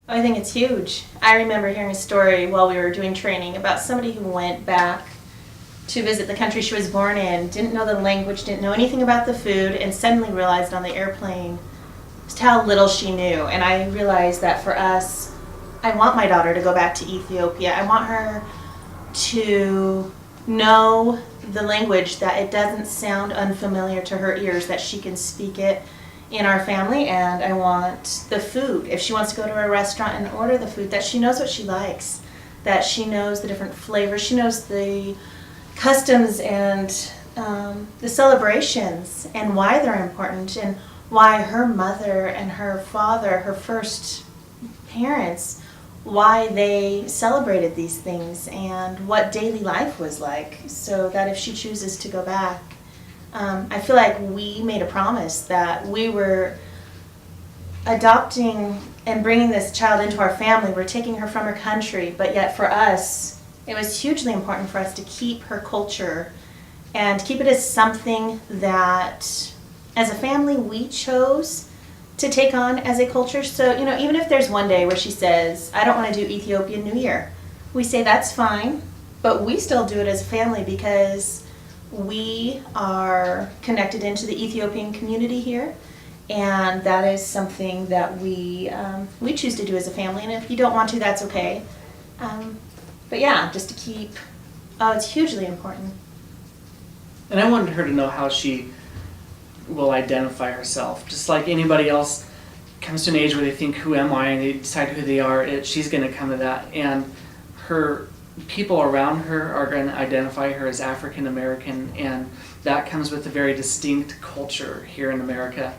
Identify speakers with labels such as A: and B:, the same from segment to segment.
A: I think it's huge. I remember hearing a story while we were doing training about somebody who went back to visit the country she was born in, didn't know the language, didn't know anything about the food, and suddenly realized on the airplane just how little she knew. And I realized that for us, I want my daughter to go back to Ethiopia. I want her to know the language, that it doesn't sound unfamiliar to her ears, that she can speak it in our family. And I want the food, if she wants to go to a restaurant and order the food, that she knows what she likes, that she knows the different flavors, she knows the customs and the celebrations and why they're important, and why her mother and her father, her first parents, why they celebrated these things and what daily life was like, so that if she chooses to go back, I feel like we made a promise that we were adopting and bringing this child into our family. We're taking her from her country, but yet for us, it was hugely important for us to keep her culture and keep it as something that, as a family, we chose to take on as a culture. So, even if there's one day where she says, I don't want to do Ethiopian New Year, we say that's fine, but we still do it as a family because we are connected into the Ethiopian community here, and that is something that we choose to do as a family. And if you don't want to, that's okay. But yeah, just to keep, it's hugely important.
B: And I wanted her to know how she will identify herself. Just like anybody else comes to an age where they think, who am I? And they decide who they are. She's going to come to that. And her people around her are going to identify her as African American. And that comes with a very distinct culture here in America.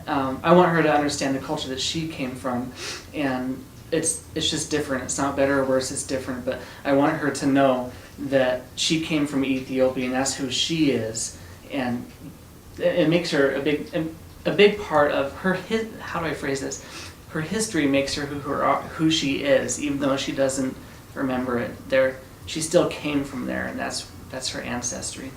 B: I want her to understand the culture that she came from. And it's just different. It's not better or worse, it's different. But I want her to know that she came from Ethiopia and that's who she is. And it makes her a big part of her, how do I phrase this? Her history makes her who she is, even though she doesn't remember it. She still came from there, and that's her ancestry.